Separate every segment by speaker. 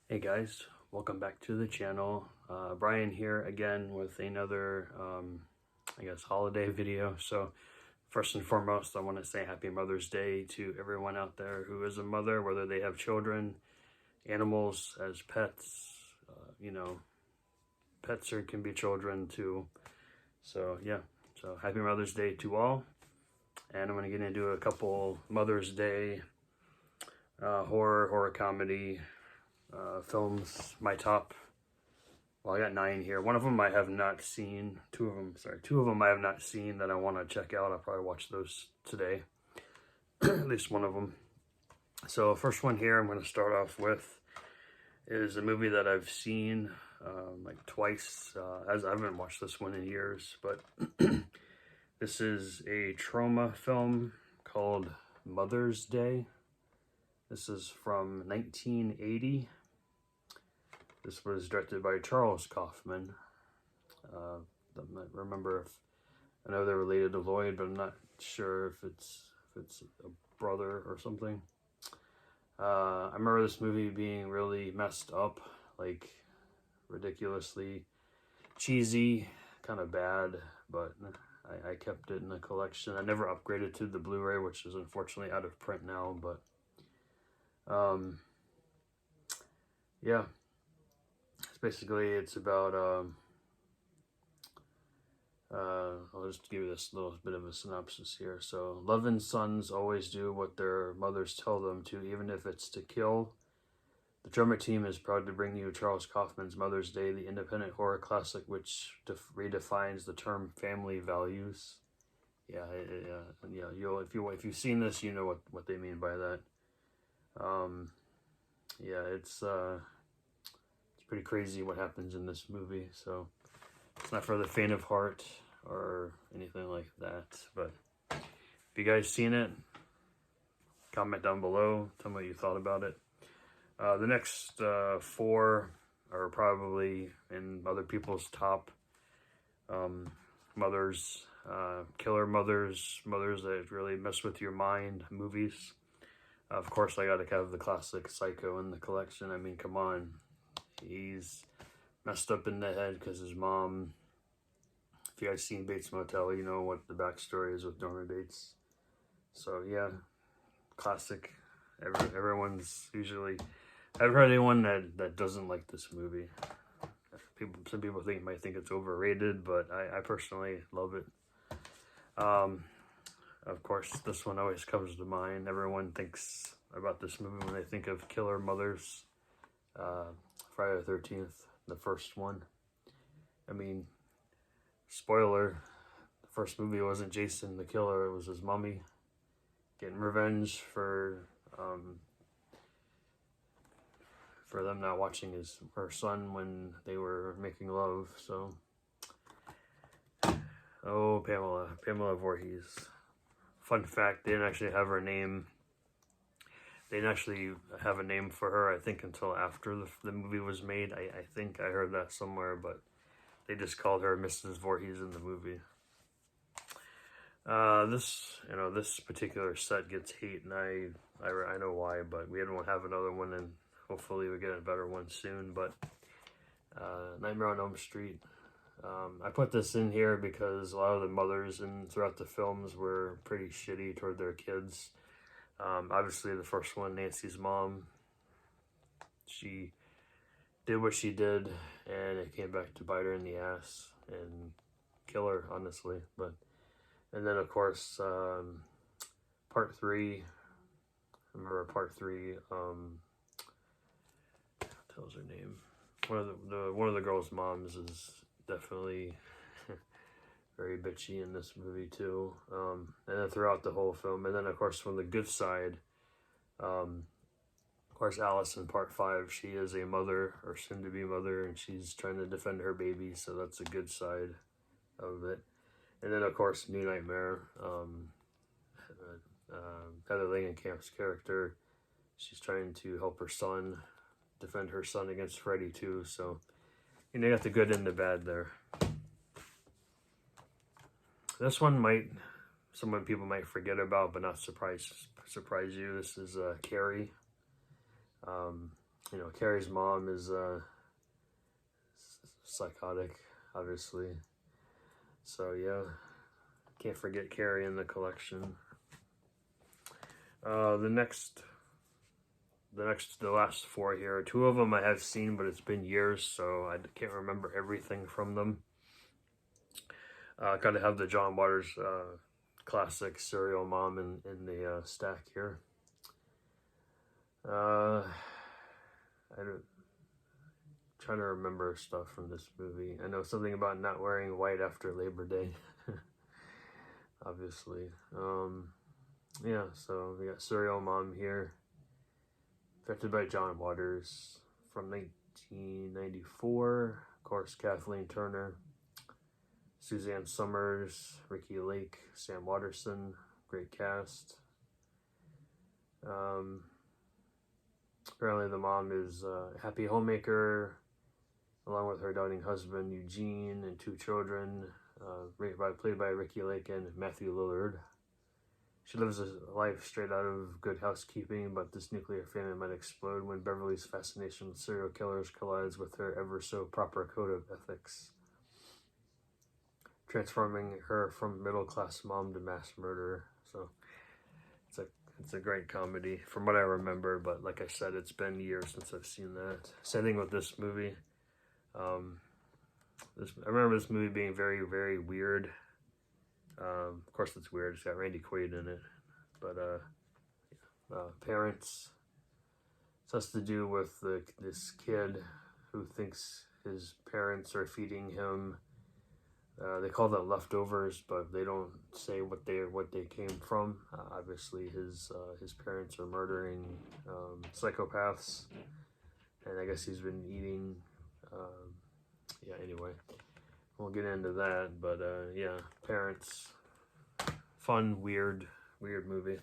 Speaker 1: Hey guys, welcome back to the channel. Brian here again with another, I guess, holiday video. So first and foremost, I want to say Happy Mother's Day to everyone out there who is a mother, whether they have children, animals as pets, pets or can be children too. So yeah, so Happy Mother's Day to all. And I'm going to get into a couple Mother's Day horror comedy films. My top, well, I got 9 here. One of them I have not seen. Two of them I have not seen that I want to check out. I'll probably watch those today. At least one of them. So first one here I'm going to start off with is a movie that I've seen like twice. As I haven't watched this one in years, but this is a trauma film called Mother's Day. This is from 1980. This was directed by Charles Kaufman. I don't remember if I know they're related to Lloyd, but I'm not sure if it's a brother or something. I remember this movie being really messed up, like ridiculously cheesy, kind of bad, but I kept it in the collection. I never upgraded to the Blu-ray, which is unfortunately out of print now, but yeah. It's about I'll just give you this little bit of a synopsis here. So loving sons always do what their mothers tell them to, even if it's to kill. The drama team is proud to bring you Charles Kaufman's Mother's Day, the independent horror classic which redefines the term family values. Yeah. If you've seen this, you know what they mean by that. Yeah, it's pretty crazy what happens in this movie, so it's not for the faint of heart or anything like that. But if you guys seen it, comment down below, tell me what you thought about it. The next 4 are probably in other people's top mothers, killer mothers that really mess with your mind movies. Of course, I gotta have the classic Psycho in the collection. I mean, come on. He's messed up in the head because his mom, if you guys seen Bates Motel, you know what the backstory is with Norman Bates. So yeah, classic. Everyone's usually, I've heard anyone that doesn't like this movie. Some people might think it's overrated, but I personally love it. Of course, this one always comes to mind. Everyone thinks about this movie when they think of killer mothers. Friday the 13th, the first one. I mean, spoiler, the first movie wasn't Jason the killer, it was his mommy getting revenge for them not watching her son when they were making love. So, oh, Pamela Voorhees. Fun fact, they didn't actually have her name. They didn't actually have a name for her, I think, until after the movie was made. I think I heard that somewhere, but they just called her Mrs. Voorhees in the movie. This particular set gets hate, and I know why, but we don't have another one, and hopefully we get a better one soon. But Nightmare on Elm Street. I put this in here because a lot of the mothers throughout the films were pretty shitty toward their kids. Obviously the first one, Nancy's mom, she did what she did and it came back to bite her in the ass and kill her, honestly. And then of course, part 3, I remember part 3, what the hell's her name? One of the girls' moms is definitely very bitchy in this movie too, and then throughout the whole film. And then of course from the good side, of course Alice in part 5, she is a mother or soon to be mother, and she's trying to defend her baby, so that's a good side of it. And then of course New Nightmare, Heather Langenkamp's character, she's trying to help her son, defend her son against Freddy too. So you got the good and the bad there. This one people might forget about, but not surprise you. This is Carrie. You know, Carrie's mom is psychotic, obviously. So yeah, can't forget Carrie in the collection. The last four here, two of them I have seen, but it's been years, so I can't remember everything from them. Gotta have the John Waters classic Serial Mom in the stack here. I'm trying to remember stuff from this movie. I know something about not wearing white after Labor Day, obviously. Yeah, so we got Serial Mom here, directed by John Waters from 1994. Of course, Kathleen Turner, Suzanne Summers, Ricky Lake, Sam Waterston, great cast. Apparently the mom is a happy homemaker, along with her doting husband Eugene and two children, played by Ricky Lake and Matthew Lillard. She lives a life straight out of Good Housekeeping, but this nuclear family might explode when Beverly's fascination with serial killers collides with her ever-so-proper code of ethics, transforming her from middle-class mom to mass murderer. So it's a great comedy from what I remember, but like I said, it's been years since I've seen that. Same thing with this movie. I remember this movie being very, very weird. Of course it's weird, it's got Randy Quaid in it, but parents. This has to do with this kid who thinks his parents are feeding him. They call that leftovers, but they don't say what they came from. Obviously, his parents are murdering psychopaths, and I guess he's been eating. Yeah. Anyway, we'll get into that, but yeah, Parents, fun, weird movie.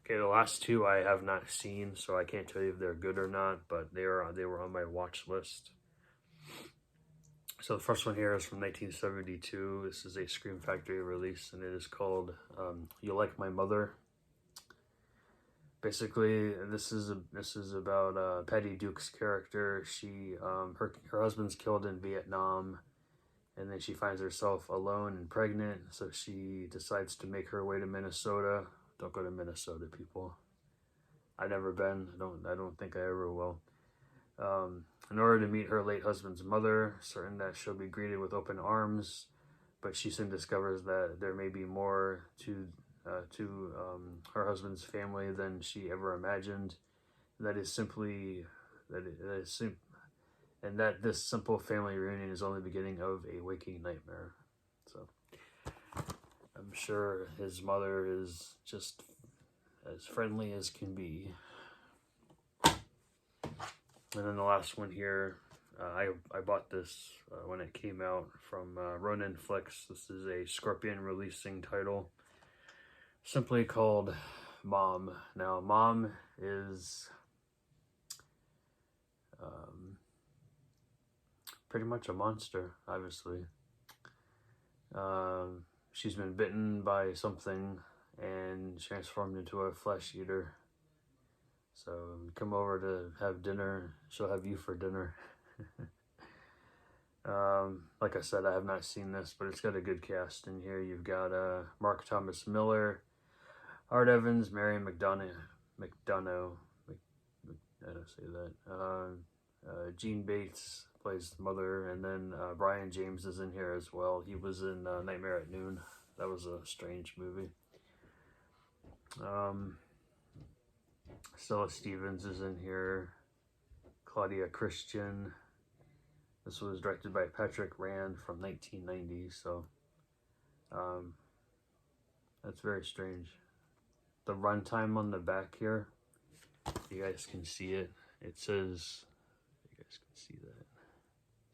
Speaker 1: Okay, the last two I have not seen, so I can't tell you if they're good or not, but they were on my watch list. So the first one here is from 1972. This is a Scream Factory release, and it is called "You Like My Mother." Basically, this is about Patty Duke's character. She her husband's killed in Vietnam, and then she finds herself alone and pregnant. So she decides to make her way to Minnesota. Don't go to Minnesota, people. I've never been. I don't think I ever will. In order to meet her late husband's mother, certain that she'll be greeted with open arms, but she soon discovers that there may be more to her husband's family than she ever imagined. That is simply and that this simple family reunion is only the beginning of a waking nightmare. So I'm sure his mother is just as friendly as can be. And then the last one here, I bought this when it came out from Ronin Flicks. This is a Scorpion releasing title, simply called Mom. Now, Mom is pretty much a monster, obviously. She's been bitten by something and transformed into a flesh eater. So come over to have dinner. She'll have you for dinner. Like I said, I have not seen this, but it's got a good cast in here. You've got Mark Thomas Miller, Art Evans, Marion McDonough. I don't say that. Gene Bates plays the mother, and then Brian James is in here as well. He was in Nightmare at Noon. That was a strange movie. Stella Stevens is in here. Claudia Christian. This was directed by Patrick Rand from 1990, so that's very strange. The runtime on the back here, you guys can see it. It says, you guys can see that.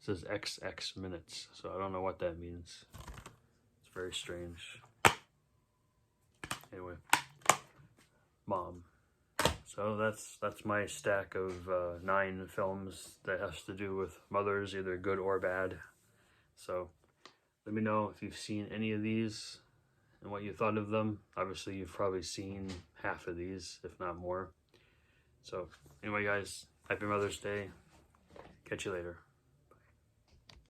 Speaker 1: It says XX minutes, so I don't know what that means. It's very strange. Anyway, Mom. So that's my stack of 9 films that has to do with mothers, either good or bad. So let me know if you've seen any of these and what you thought of them. Obviously, you've probably seen half of these, if not more. So anyway, guys, Happy Mother's Day. Catch you later.